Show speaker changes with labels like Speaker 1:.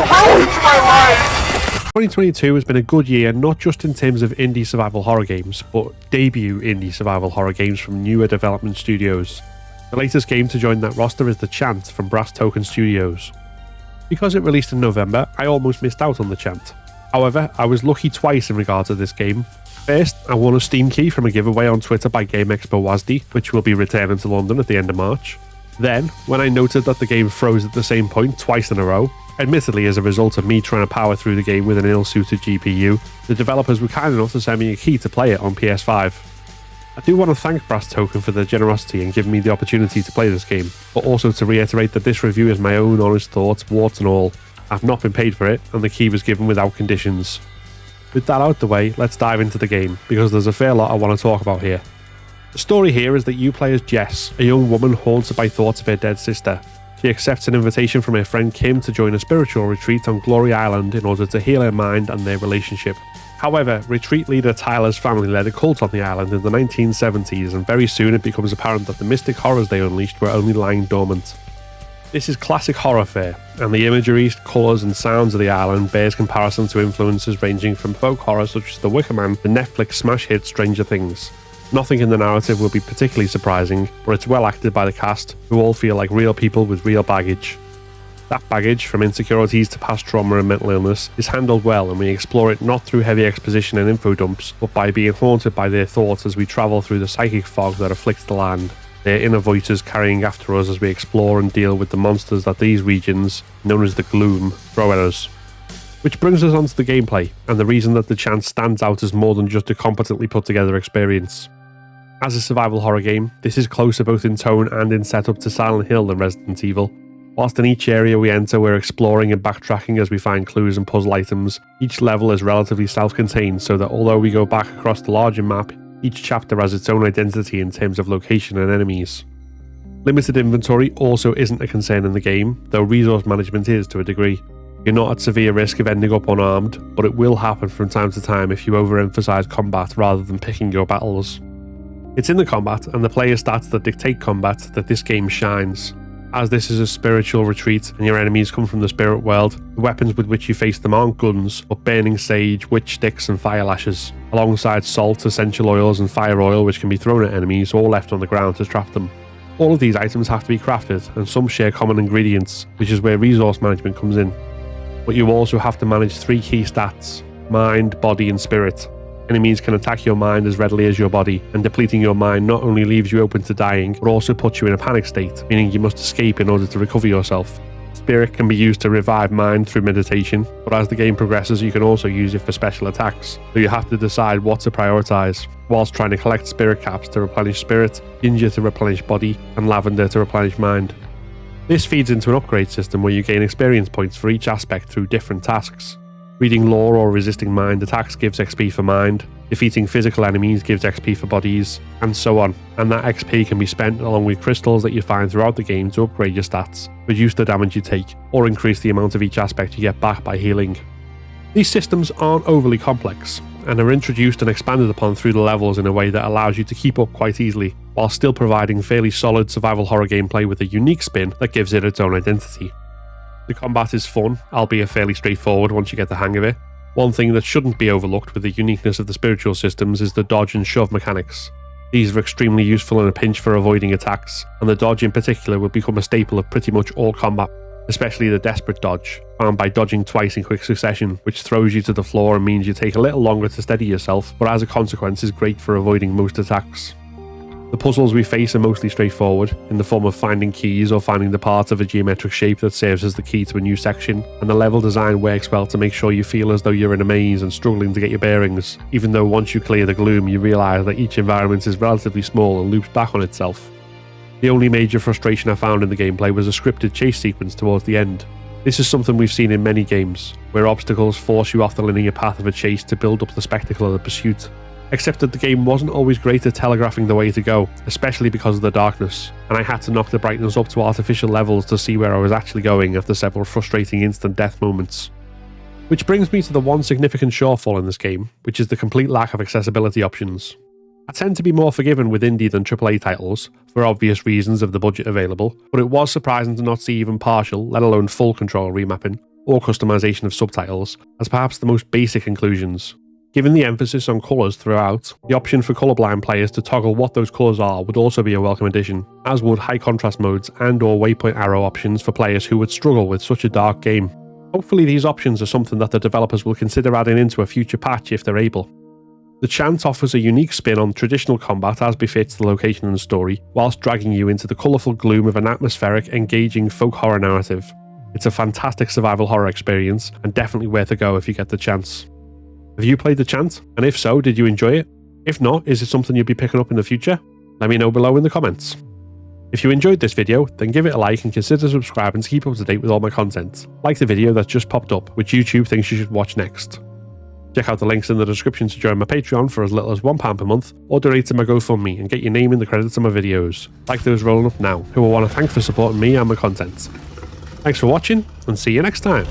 Speaker 1: ruined my life!
Speaker 2: 2022 has been a good year, not just in terms of indie survival horror games, but debut indie survival horror games from newer development studios. The latest game to join that roster is the Chant from Brass Token Studios. Because it released in November, I almost missed out on the Chant. However, I was lucky twice in regard to this game. First, I won a Steam key from a giveaway on Twitter by Game Expo WASD, which will be returning to London at the end of March. Then, when I noted that the game froze at the same point twice in a row, admittedly as a result of me trying to power through the game with an ill-suited GPU, the developers were kind enough to send me a key to play it on PS5. I do want to thank Brass Token for their generosity in giving me the opportunity to play this game, but also to reiterate that this review is my own honest thoughts, warts and all. I've not been paid for it, and the key was given without conditions. With that out the way, let's dive into the game, because there's a fair lot I want to talk about here. The story here is that you play as Jess, a young woman haunted by thoughts of her dead sister. She accepts an invitation from her friend Kim to join a spiritual retreat on Glory Island in order to heal her mind and their relationship. However, retreat leader Tyler's family led a cult on the island in the 1970s, and very soon it becomes apparent that the mystic horrors they unleashed were only lying dormant. This is classic horror fare, and the imagery, colours and sounds of the island bears comparison to influences ranging from folk horror such as The Wicker Man to Netflix smash hit Stranger Things. Nothing in the narrative will be particularly surprising, but it's well acted by the cast, who all feel like real people with real baggage. That baggage, from insecurities to past trauma and mental illness, is handled well, and we explore it not through heavy exposition and info dumps, but by being haunted by their thoughts as we travel through the psychic fog that afflicts the land, their inner voices carrying after us as we explore and deal with the monsters that these regions, known as the Gloom, throw at us. Which brings us onto the gameplay, and the reason that the Chant stands out as more than just a competently put together experience. As a survival horror game, this is closer both in tone and in setup to Silent Hill than Resident Evil. Whilst in each area we enter we're exploring and backtracking as we find clues and puzzle items, each level is relatively self-contained so that although we go back across the larger map, each chapter has its own identity in terms of location and enemies. Limited inventory also isn't a concern in the game, though resource management is to a degree. You're not at severe risk of ending up unarmed, but it will happen from time to time if you overemphasize combat rather than picking your battles. It's in the combat and the player stats that dictate combat that this game shines. As this is a spiritual retreat and your enemies come from the spirit world, the weapons with which you face them aren't guns, but burning sage, witch sticks and fire lashes, alongside salt, essential oils and fire oil which can be thrown at enemies or left on the ground to trap them. All of these items have to be crafted, and some share common ingredients, which is where resource management comes in. But you also have to manage 3 key stats: mind, body and spirit. Enemies can attack your mind as readily as your body, and depleting your mind not only leaves you open to dying, but also puts you in a panic state, meaning you must escape in order to recover yourself. Spirit can be used to revive mind through meditation, but as the game progresses you can also use it for special attacks, so you have to decide what to prioritise, whilst trying to collect spirit caps to replenish spirit, ginger to replenish body, and lavender to replenish mind. This feeds into an upgrade system where you gain experience points for each aspect through different tasks. Reading lore or resisting mind attacks gives XP for mind, defeating physical enemies gives XP for bodies, and so on, and that XP can be spent along with crystals that you find throughout the game to upgrade your stats, reduce the damage you take, or increase the amount of each aspect you get back by healing. These systems aren't overly complex, and are introduced and expanded upon through the levels in a way that allows you to keep up quite easily, while still providing fairly solid survival horror gameplay with a unique spin that gives it its own identity. The combat is fun, albeit fairly straightforward once you get the hang of it. One thing that shouldn't be overlooked with the uniqueness of the spiritual systems is the dodge and shove mechanics. These are extremely useful in a pinch for avoiding attacks, and the dodge in particular will become a staple of pretty much all combat, especially the desperate dodge, found by dodging twice in quick succession, which throws you to the floor and means you take a little longer to steady yourself, but as a consequence is great for avoiding most attacks. The puzzles we face are mostly straightforward, in the form of finding keys or finding the part of a geometric shape that serves as the key to a new section, and the level design works well to make sure you feel as though you're in a maze and struggling to get your bearings, even though once you clear the gloom you realise that each environment is relatively small and loops back on itself. The only major frustration I found in the gameplay was a scripted chase sequence towards the end. This is something we've seen in many games, where obstacles force you off the linear path of a chase to build up the spectacle of the pursuit. Except that the game wasn't always great at telegraphing the way to go, especially because of the darkness, and I had to knock the brightness up to artificial levels to see where I was actually going after several frustrating instant death moments. Which brings me to the one significant shortfall in this game, which is the complete lack of accessibility options. I tend to be more forgiving with indie than AAA titles, for obvious reasons of the budget available, but it was surprising to not see even partial, let alone full control remapping. or customization of subtitles as perhaps the most basic inclusions. Given the emphasis on colours throughout, the option for colourblind players to toggle what those colours are would also be a welcome addition, as would high contrast modes and or waypoint arrow options for players who would struggle with such a dark game. Hopefully these options are something that the developers will consider adding into a future patch if they're able. The Chant offers a unique spin on traditional combat as befits the location and story, whilst dragging you into the colourful gloom of an atmospheric, engaging folk horror narrative. It's a fantastic survival horror experience, and definitely worth a go if you get the chance. Have you played the Chant? And if so, did you enjoy it? If not, is it something you'll be picking up in the future? Let me know below in the comments. If you enjoyed this video, then give it a like and consider subscribing to keep up to date with all my content, like the video that just popped up, which YouTube thinks you should watch next. Check out the links in the description to join my Patreon for as little as £1 per month, or donate to my GoFundMe and get your name in the credits of my videos, like those rolling up now, who I want to thank for supporting me and my content. Thanks for watching, and see you next time.